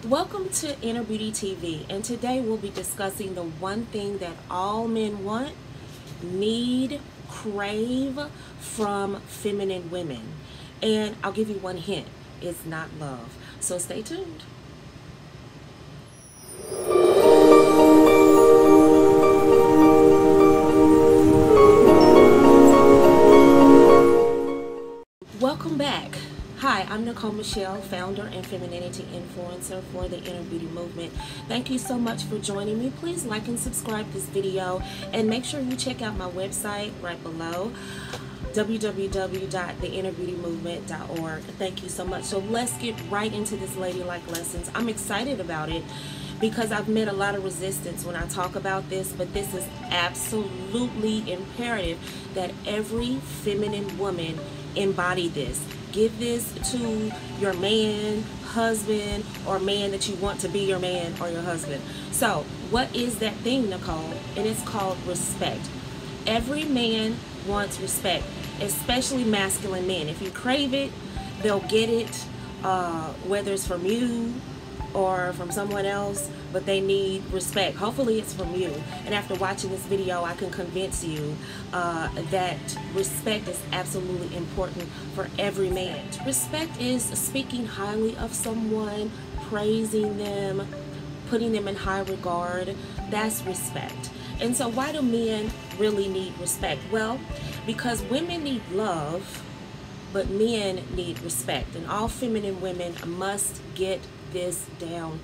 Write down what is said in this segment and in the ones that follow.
Welcome to Inner Beauty TV, and today we'll be discussing the one thing that all men want, need, crave from feminine women. And I'll give you one hint, it's not love. So stay tuned. Welcome back. Hi, I'm Nicole Michelle, founder and femininity influencer for the Inner Beauty Movement. Thank you so much for joining me. Please like and subscribe this video, and make sure you check out my website right below, www.theinnerbeautymovement.org. Thank you so much. So let's get right into this Ladylike lessons. I'm excited about it because I've met a lot of resistance when I talk about this, but this is absolutely imperative that every feminine woman embody this. Give this to your man, husband, or man that you want to be your man or your husband. So what is that thing, Nicole? And it's called respect. Every man wants respect, especially masculine men. If you crave it, they'll get it, whether it's from you or from someone else, but they need respect. Hopefully it's from you. And after watching this video, I can convince you that respect is absolutely important for every man. Respect is speaking highly of someone, praising them, putting them in high regard. That's respect. And so why do men really need respect? Well, because women need love, but men need respect. And all feminine women must get this down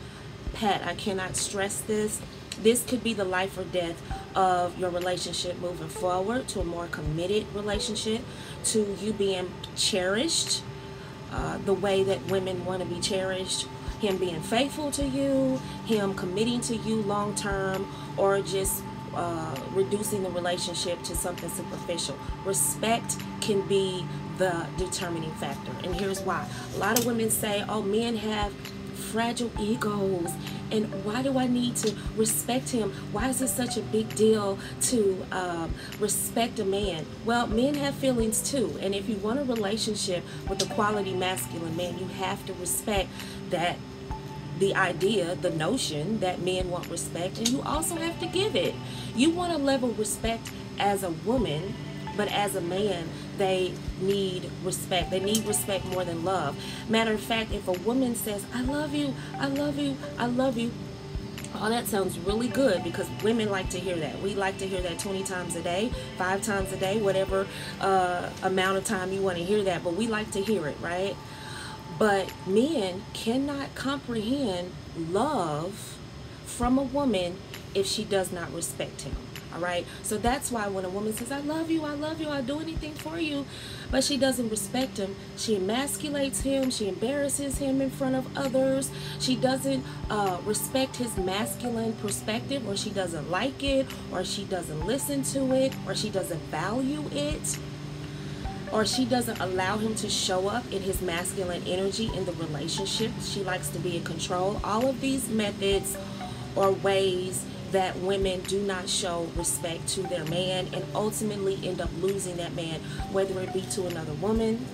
pat. I cannot stress this. This could be the life or death of your relationship moving forward to a more committed relationship, to you being cherished the way that women want to be cherished, him being faithful to you, him committing to you long term, or just reducing the relationship to something superficial. Respect can be the determining factor, and here's why. A lot of women say, oh, men have fragile egos, and why do I need to respect him? Why is it such a big deal to respect a man? Well, men have feelings too, and if you want a relationship with a quality masculine man, you have to respect that, the idea, the notion that men want respect, and you also have to give it. You want to level respect as a woman, but as a man, they need respect. They need respect more than love. Matter of fact, if a woman says, I love you, I love you, I love you, oh, that sounds really good, because women like to hear that. We like to hear that 20 times a day, 5 times a day, whatever amount of time you want to hear that, but we like to hear it, right? But men cannot comprehend love from a woman if she does not respect him. All right, so that's why when a woman says, I love you, I'll do anything for you, but she doesn't respect him, she emasculates him, she embarrasses him in front of others, she doesn't respect his masculine perspective, or she doesn't like it, or she doesn't listen to it, or she doesn't value it, or she doesn't allow him to show up in his masculine energy in the relationship. She likes to be in control. All of these methods or ways that women do not show respect to their man, and ultimately end up losing that man, whether it be to another woman,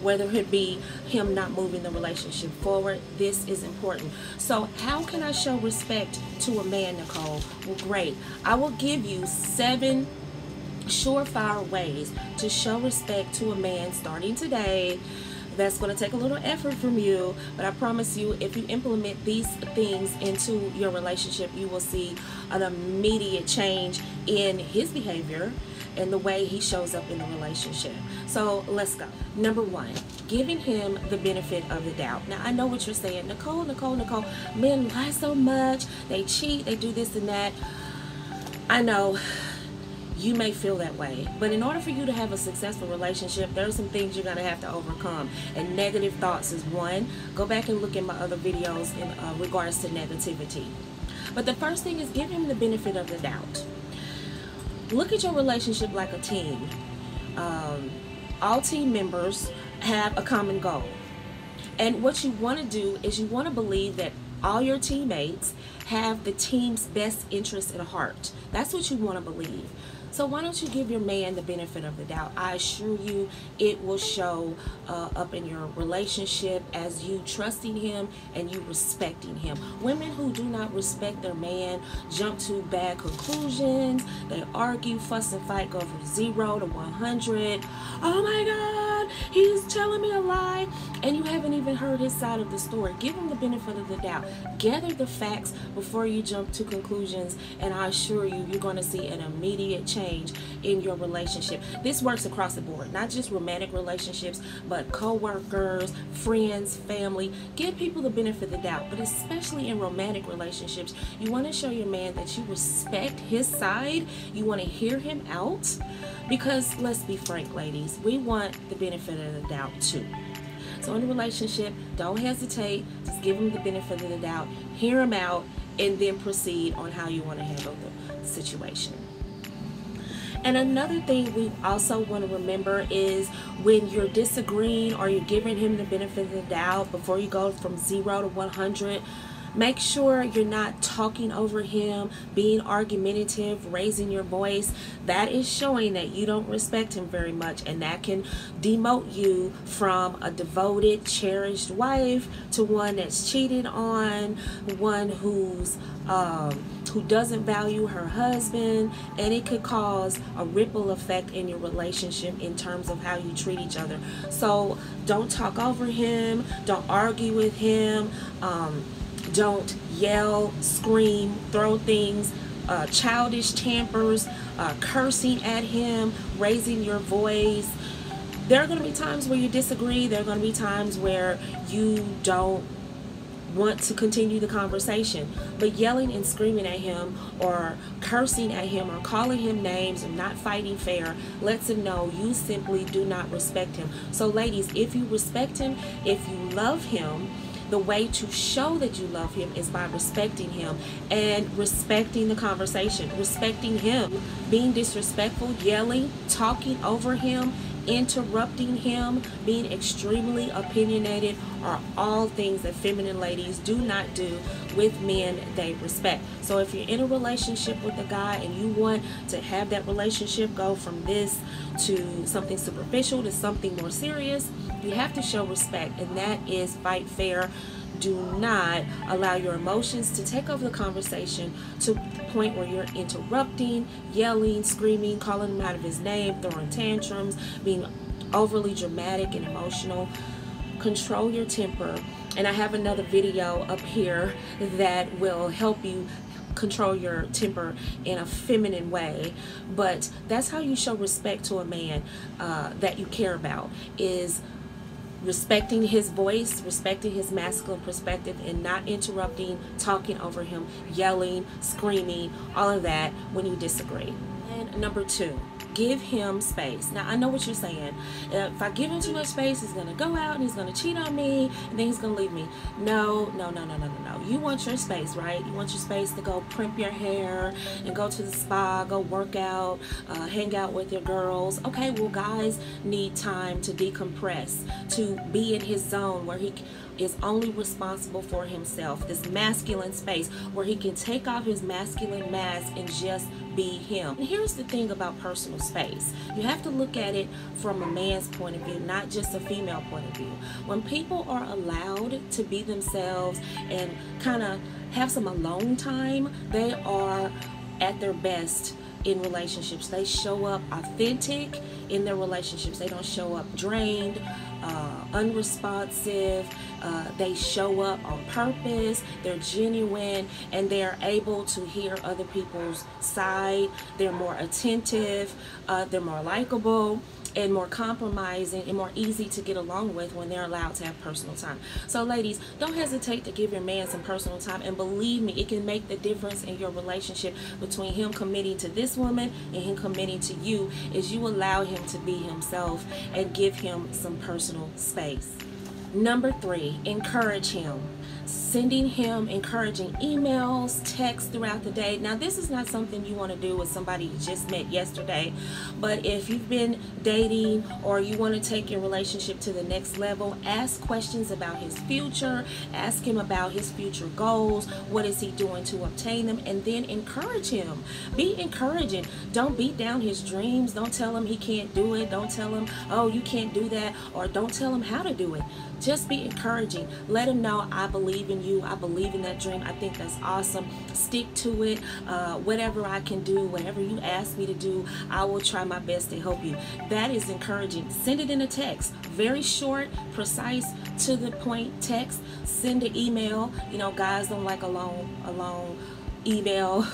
whether it be him not moving the relationship forward. This is important. So how can I show respect to a man, Nicole? Well, great. I will give you 7 surefire ways to show respect to a man starting today. That's going to take a little effort from you, but I promise you, if you implement these things into your relationship, you will see an immediate change in his behavior and the way he shows up in the relationship. So let's go. Number 1, giving him the benefit of the doubt. Now, I know what you're saying, Nicole, men lie so much, they cheat, they do this and that. I know you may feel that way, but in order for you to have a successful relationship, there are some things you're going to have to overcome, and negative thoughts is one. Go back and look at my other videos in regards to negativity. But the first thing is give him the benefit of the doubt. Look at your relationship like a team. All team members have a common goal, and what you want to do is you want to believe that all your teammates have the team's best interest at heart. That's what you want to believe. So why don't you give your man the benefit of the doubt? I assure you it will show up in your relationship as you trusting him and you respecting him. Women who do not respect their man jump to bad conclusions. They argue, fuss, and fight, go from 0 to 100. Oh my God, he's telling me a lie. And you haven't even heard his side of the story. Give him the benefit of the doubt. Gather the facts before you jump to conclusions, and I assure you, you're going to see an immediate change in your relationship. This works across the board, not just romantic relationships, but co-workers, friends, family. Give people the benefit of the doubt, but especially in romantic relationships, you want to show your man that you respect his side. You want to hear him out, because let's be frank, ladies, we want the benefit of the doubt too. So in a relationship, don't hesitate. Just give him the benefit of the doubt, hear him out, and then proceed on how you want to handle the situation. And another thing we also want to remember is when you're disagreeing or you're giving him the benefit of the doubt before you go from 0 to 100, make sure you're not talking over him, being argumentative, raising your voice. That is showing that you don't respect him very much, and that can demote you from a devoted, cherished wife to one that's cheated on, one who doesn't value her husband, and it could cause a ripple effect in your relationship in terms of how you treat each other. So don't talk over him, don't argue with him, don't yell, scream, throw things, childish tempers, cursing at him, raising your voice. There are going to be times where you disagree. There are going to be times where you don't want to continue the conversation, but yelling and screaming at him or cursing at him or calling him names and not fighting fair lets him know you simply do not respect him. So ladies, if you respect him, if you love him, the way to show that you love him is by respecting him and respecting the conversation, respecting him. Being disrespectful, yelling, talking over him, interrupting him, being extremely opinionated are all things that feminine ladies do not do with men they respect. So if you're in a relationship with a guy and you want to have that relationship go from this to something superficial to something more serious, you have to show respect, and that is fight fair. Do not allow your emotions to take over the conversation to the point where you're interrupting, yelling, screaming, calling him out of his name, throwing tantrums, being overly dramatic and emotional. Control your temper. And I have another video up here that will help you control your temper in a feminine way. But that's how you show respect to a man that you care about, is respecting his voice, respecting his masculine perspective, and not interrupting, talking over him, yelling, screaming, all of that when you disagree. And number 2, give him space. Now I know what you're saying. If I give him too much space, he's gonna go out and he's gonna cheat on me, and then he's gonna leave me. No. You want your space, right? You want your space to go primp your hair and go to the spa, go work out, hang out with your girls. Okay, well, guys need time to decompress, to be in his zone where he is only responsible for himself. This masculine space where he can take off his masculine mask and just be him. And here's the thing about personal space. You have to look at it from a man's point of view, not just a female point of view. When people are allowed to be themselves and kind of have some alone time, they are at their best in relationships. They show up authentic in their relationships. They don't show up drained, unresponsive. They show up on purpose. They're genuine, and they're able to hear other people's side. They're more attentive. They're more likable and more compromising and more easy to get along with when they're allowed to have personal time. So ladies, don't hesitate to give your man some personal time, and believe me, it can make the difference in your relationship between him committing to this woman and him committing to you, is you allow him to be himself and give him some personal space. Number 3, encourage him. sending him encouraging emails, texts throughout the day. Now, this is not something you want to do with somebody you just met yesterday, but if you've been dating or you want to take your relationship to the next level, ask questions about his future, ask him about his future goals, what is he doing to obtain them, and then encourage him. Be encouraging. Don't beat down his dreams. Don't tell him he can't do it. Don't tell him, oh, you can't do that, or don't tell him how to do it. Just be encouraging. Let him know, I believe in you. I believe in that dream. I think that's awesome. Stick to it. Whatever I can do, whatever you ask me to do, I will try my best to help you. That is encouraging. Send it in a text. Very short, precise, to the point text. Send an email. You know, guys don't like a long email,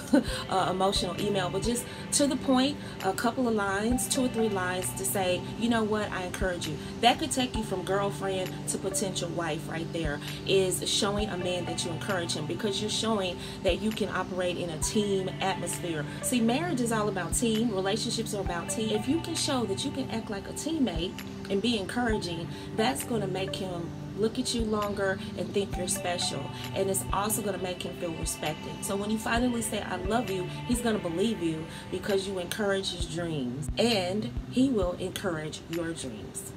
emotional email, but just to the point, a couple of lines, 2 or 3 lines to say, you know what, I encourage you. That could take you from girlfriend to potential wife right there, is showing a man that you encourage him, because you're showing that you can operate in a team atmosphere. See, marriage is all about team. Relationships are about team. If you can show that you can act like a teammate and be encouraging, that's going to make him look at you longer and think you're special, and it's also going to make him feel respected. So when you finally say I love you, he's going to believe you because you encourage his dreams, and he will encourage your dreams.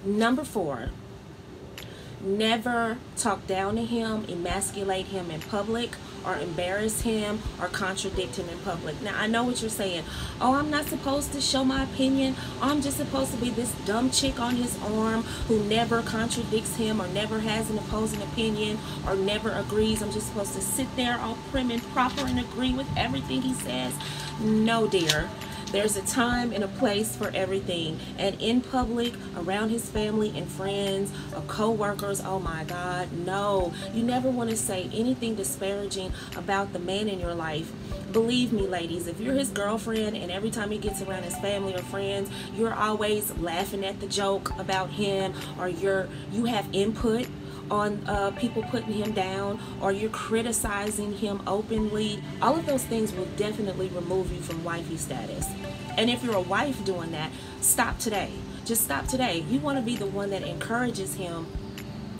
Number 4, never talk down to him, emasculate him in public, or embarrass him or contradict him in public. Now, I know what you're saying. Oh, I'm not supposed to show my opinion. Oh, I'm just supposed to be this dumb chick on his arm who never contradicts him or never has an opposing opinion or never agrees. I'm just supposed to sit there all prim and proper and agree with everything he says. No, dear. There's a time and a place for everything. And in public, around his family and friends or co-workers, oh my God, no. You never want to say anything disparaging about the man in your life. Believe me, ladies, if you're his girlfriend and every time he gets around his family or friends, you're always laughing at the joke about him, or you have input on people putting him down, or you're criticizing him openly, all of those things will definitely remove you from wifey status. And if you're a wife doing that, stop today. Just stop today. You want to be the one that encourages him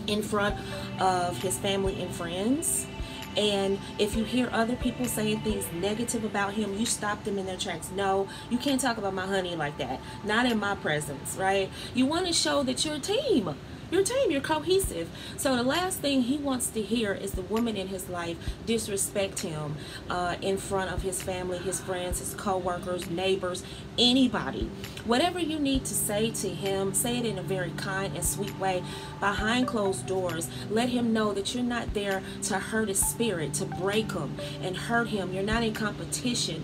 in front of his family and friends. And if you hear other people saying things negative about him, you stop them in their tracks. No, you can't talk about my honey like that. Not in my presence, right? You want to show that you're a team. You're a team, you're cohesive. So the last thing he wants to hear is the woman in his life disrespect him in front of his family, his friends, his co-workers, neighbors, anybody. Whatever you need to say to him, say it in a very kind and sweet way behind closed doors. Let him know that you're not there to hurt his spirit, to break him and hurt him. You're not in competition.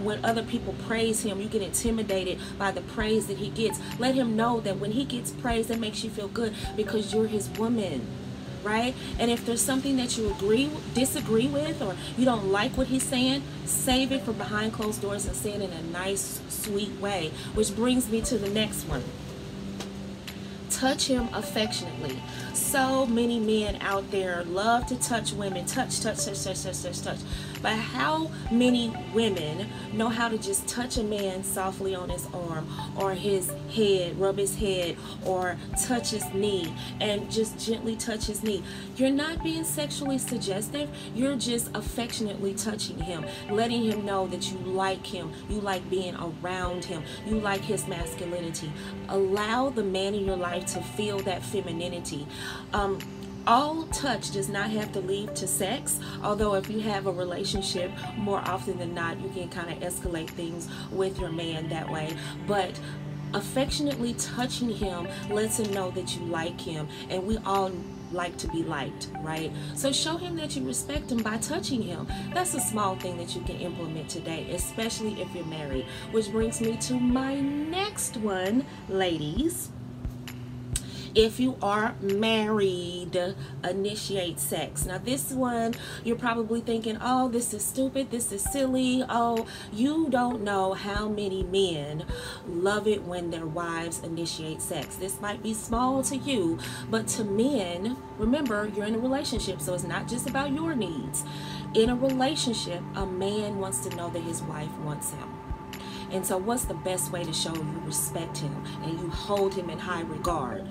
When other people praise him, you get intimidated by the praise that he gets. Let him know that when he gets praise, that makes you feel good, because you're his woman, right? And if there's something that you disagree with, or you don't like what he's saying, save it for behind closed doors and say it in a nice, sweet way. Which brings me to the next one. Touch him affectionately. So many men out there love to touch women. Touch. But how many women know how to just touch a man softly on his arm or his head, rub his head, or touch his knee and just gently touch his knee? You're not being sexually suggestive. You're just affectionately touching him, letting him know that you like him, you like being around him, you like his masculinity. Allow the man in your life to feel that femininity. All touch does not have to lead to sex, although if you have a relationship, more often than not, you can kind of escalate things with your man that way. But affectionately touching him lets him know that you like him, and we all like to be liked, right? So show him that you respect him by touching him. That's a small thing that you can implement today, especially if you're married. Which brings me to my next one, ladies. If you are married, initiate sex. Now this one, you're probably thinking, oh, this is stupid, this is silly. Oh, you don't know how many men love it when their wives initiate sex. This might be small to you, but to men, remember, you're in a relationship, so it's not just about your needs. In a relationship, a man wants to know that his wife wants him. And so what's the best way to show you respect him and you hold him in high regard?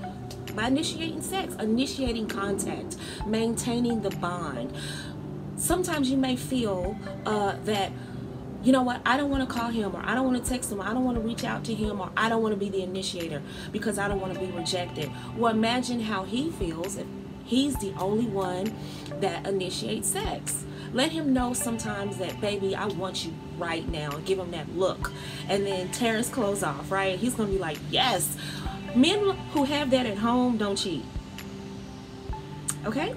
By initiating sex, initiating contact, maintaining the bond. Sometimes you may feel that, you know what, I don't want to call him, or I don't want to text him, or I don't want to reach out to him, or I don't want to be the initiator because I don't want to be rejected. Well, imagine how he feels if he's the only one that initiates sex. Let him know sometimes that, baby, I want you right now. Give him that look. And then tear his clothes off, right? He's going to be like, yes. Men who have that at home don't cheat. Okay?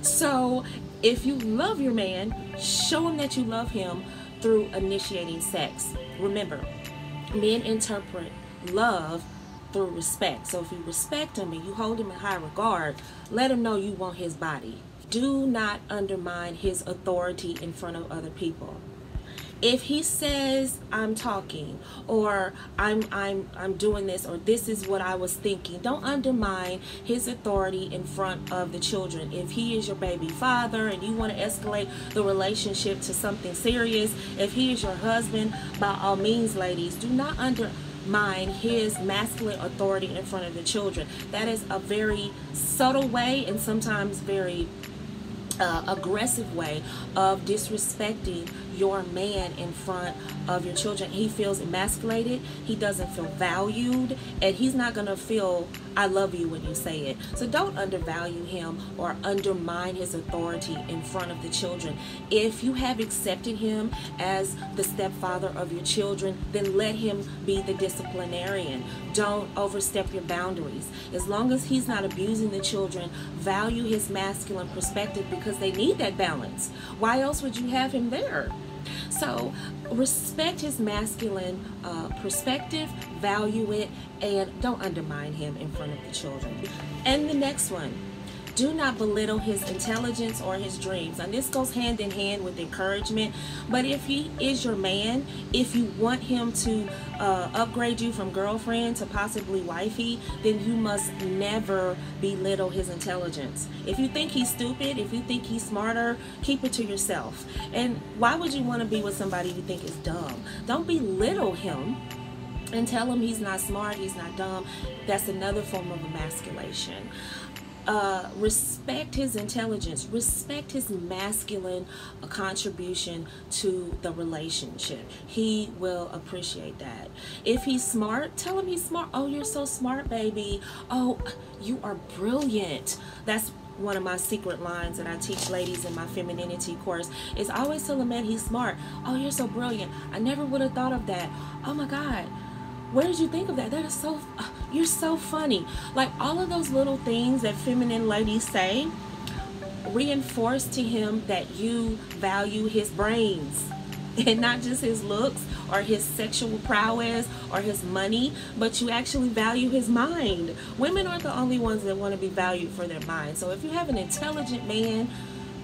So if you love your man, show him that you love him through initiating sex. Remember, men interpret love through respect. So if you respect him and you hold him in high regard, let him know you want his body. Do not undermine his authority in front of other people. If he says, I'm talking, or I'm doing this, or this is what I was thinking, don't undermine his authority in front of the children. If he is your baby father and you want to escalate the relationship to something serious, if he is your husband, by all means, ladies, do not undermine his masculine authority in front of the children. That is a very subtle way, and sometimes very aggressive way of disrespecting your man in front of your children. He feels emasculated, he doesn't feel valued, and he's not gonna feel I love you when you say it. So don't undervalue him or undermine his authority in front of the children. If you have accepted him as the stepfather of your children, then let him be the disciplinarian. Don't overstep your boundaries. As long as he's not abusing the children, value his masculine perspective, because they need that balance. Why else would you have him there? So respect his masculine perspective, value it, and don't undermine him in front of the children. And the next one, do not belittle his intelligence or his dreams. And this goes hand in hand with encouragement. But if he is your man, if you want him to upgrade you from girlfriend to possibly wifey, then you must never belittle his intelligence. If you think he's stupid, if you think he's smarter, keep it to yourself. And why would you want to be with somebody you think is dumb? Don't belittle him and tell him he's not smart, he's not dumb. That's another form of emasculation. Respect his intelligence, respect his masculine contribution to the relationship. He will appreciate that. If he's smart, tell him he's smart. Oh, you're so smart, baby. Oh, you are brilliant. That's one of my secret lines that I teach ladies in my femininity course, is always tell a man he's smart. Oh, you're so brilliant. I never would have thought of that. Oh my God, where did you think of that? That is so, you're so funny. Like, all of those little things that feminine ladies say reinforce to him that you value his brains and not just his looks or his sexual prowess or his money, but you actually value his mind. Women aren't the only ones that want to be valued for their mind. So if you have an intelligent man,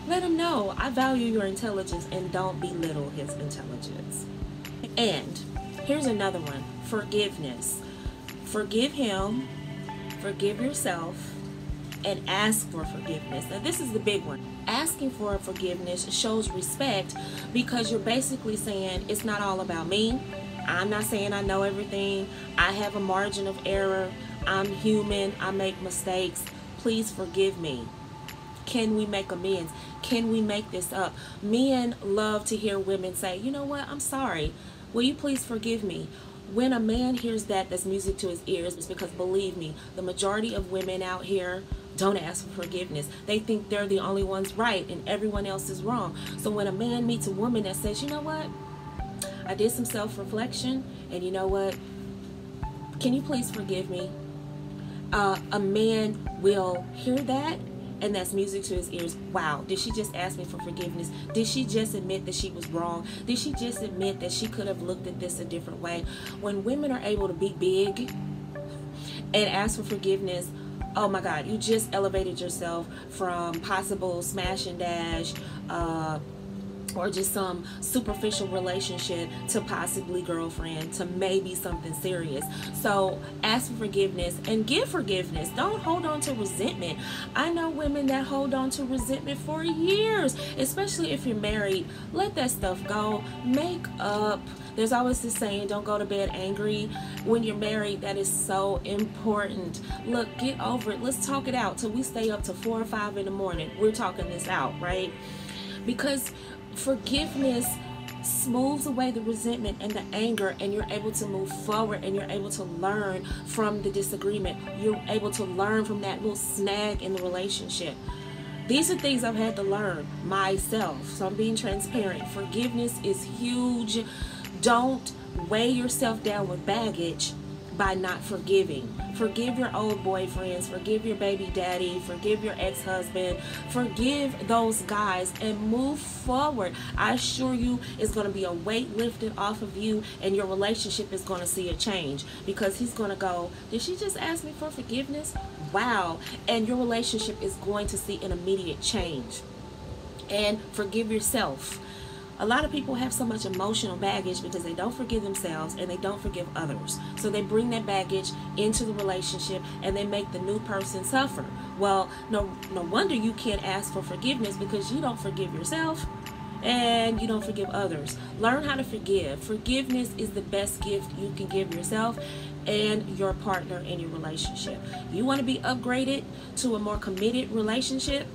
let him know, I value your intelligence, and don't belittle his intelligence. And here's another one, forgiveness. Forgive him, forgive yourself, and ask for forgiveness. Now this is the big one. Asking for forgiveness shows respect, because you're basically saying it's not all about me. I'm not saying I know everything. I have a margin of error. I'm human. I make mistakes. Please forgive me. Can we make amends? Can we make this up? Men love to hear women say, you know what, I'm sorry. Will you please forgive me? When a man hears that, that's music to his ears, because believe me, the majority of women out here don't ask for forgiveness. They think they're the only ones right and everyone else is wrong. So when a man meets a woman that says, you know what, I did some self-reflection, and you know what, can you please forgive me? A man will hear that, and that's music to his ears. Wow, did she just ask me for forgiveness? Did she just admit that she was wrong? Did she just admit that she could have looked at this a different way? When women are able to be big and ask for forgiveness, oh my God, you just elevated yourself from possible smash and dash or just some superficial relationship to possibly girlfriend to maybe something serious. So ask for forgiveness and give forgiveness. Don't hold on to resentment. I know women that hold on to resentment for years, especially if you're married. Let that stuff go. Make up. There's always this saying, don't go to bed angry. When you're married, that is so important. Look, get over it. Let's talk it out till we stay up to 4 or 5 in the morning. We're talking this out, right? Because forgiveness smooths away the resentment and the anger, and you're able to move forward, and you're able to learn from the disagreement. You're able to learn from that little snag in the relationship. These are things I've had to learn myself, so I'm being transparent. Forgiveness is huge. Don't weigh yourself down with baggage by not forgiving. Forgive your old boyfriends, forgive your baby daddy, forgive your ex-husband, forgive those guys, and move forward. I assure you it's going to be a weight lifted off of you, and your relationship is going to see a change, because he's going to go, did she just ask me for forgiveness? Wow. And your relationship is going to see an immediate change. And forgive yourself. A lot of people have so much emotional baggage because they don't forgive themselves and they don't forgive others. So they bring that baggage into the relationship and they make the new person suffer. Well, no wonder you can't ask for forgiveness, because you don't forgive yourself and you don't forgive others. Learn how to forgive. Forgiveness is the best gift you can give yourself and your partner in your relationship. You want to be upgraded to a more committed relationship,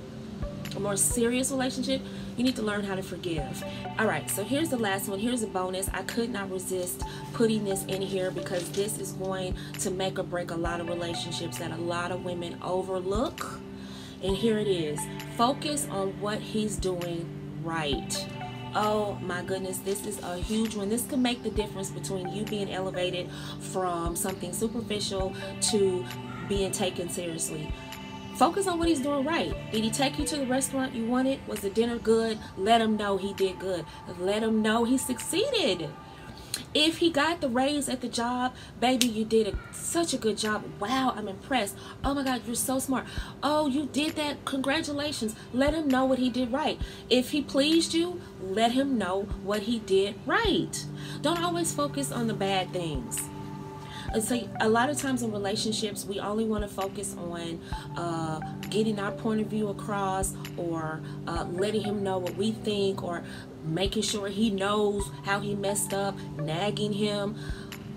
a more serious relationship, you need to learn how to forgive. All right, so here's the last one. Here's a bonus. I could not resist putting this in here because this is going to make or break a lot of relationships that a lot of women overlook. And here it is. Focus on what he's doing right. Oh my goodness, this is a huge one. This can make the difference between you being elevated from something superficial to being taken seriously. Focus on what he's doing right. Did he take you to the restaurant you wanted? Was the dinner good? Let him know he did good. Let him know he succeeded. If he got the raise at the job, baby, you did such a good job. Wow, I'm impressed. Oh my God, you're so smart. Oh, you did that. Congratulations. Let him know what he did right. If he pleased you, let him know what he did right. Don't always focus on the bad things. And so a lot of times in relationships, we only want to focus on getting our point of view across, or letting him know what we think, or making sure he knows how he messed up, nagging him.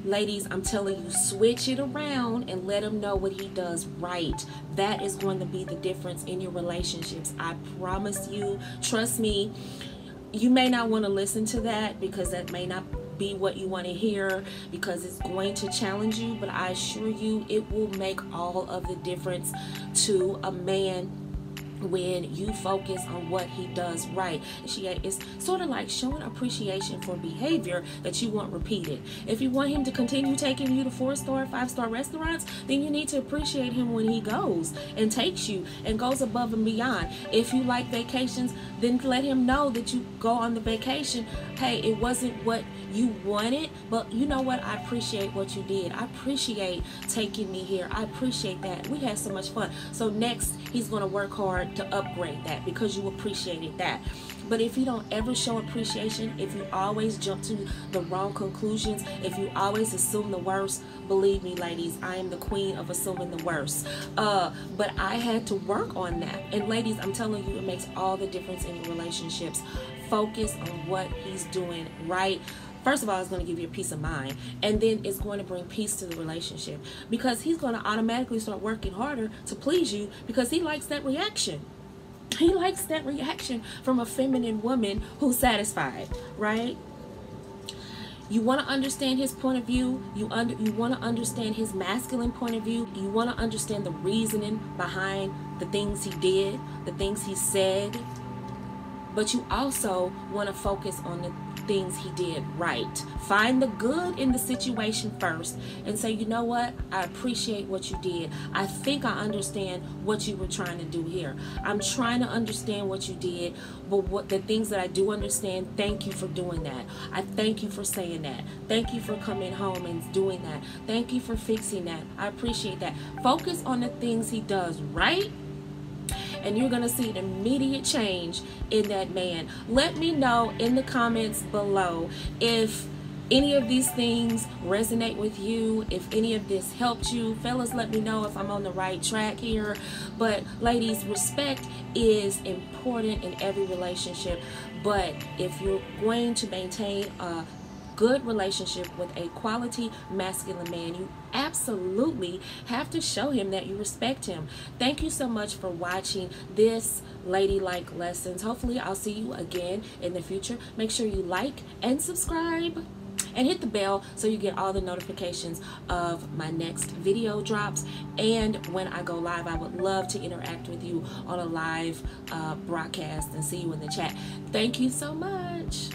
Ladies, I'm telling you, switch it around and let him know what he does right. That is going to be the difference in your relationships. I promise you. Trust me. You may not want to listen to that, because that may not be what you want to hear, because it's going to challenge you, but I assure you it will make all of the difference to a man when you focus on what he does right. It's sort of like showing appreciation for behavior that you want repeated. If you want him to continue taking you to 4-star, 5-star restaurants, then you need to appreciate him when he goes and takes you and goes above and beyond. If you like vacations, then let him know that you go on the vacation. Hey, it wasn't what you wanted, but you know what? I appreciate what you did. I appreciate taking me here. I appreciate that. We had so much fun. So next, he's going to work hard to upgrade that, because you appreciated that. But if you don't ever show appreciation, if you always jump to the wrong conclusions, if you always assume the worst, believe me, ladies, I am the queen of assuming the worst. But I had to work on that. And ladies, I'm telling you, it makes all the difference in your relationships. Focus on what he's doing right. First of all, it's going to give you a peace of mind, and then it's going to bring peace to the relationship, because he's going to automatically start working harder to please you, because he likes that reaction. He likes that reaction from a feminine woman who's satisfied, right? You want to understand his point of view. You want to understand his masculine point of view. You want to understand the reasoning behind the things he did, the things he said. But you also want to focus on the things he did right. Find the good in the situation first and say, you know what? I appreciate what you did. I think I understand what you were trying to do here. I'm trying to understand what you did, but what the things that I do understand, thank you for doing that. I thank you for saying that. Thank you for coming home and doing that. Thank you for fixing that. I appreciate that. Focus on the things he does right, and you're going to see an immediate change in that man. Let me know in the comments below if any of these things resonate with you, if any of this helped you. Fellas, let me know if I'm on the right track here. But ladies, respect is important in every relationship, but if you're going to maintain a good relationship with a quality masculine man, you absolutely have to show him that you respect him. Thank you so much for watching this Ladylike Lessons. Hopefully I'll see you again in the future. Make sure you like and subscribe and hit the bell so you get all the notifications of my next video drops. And when I go live, I would love to interact with you on a live broadcast and see you in the chat. Thank you so much.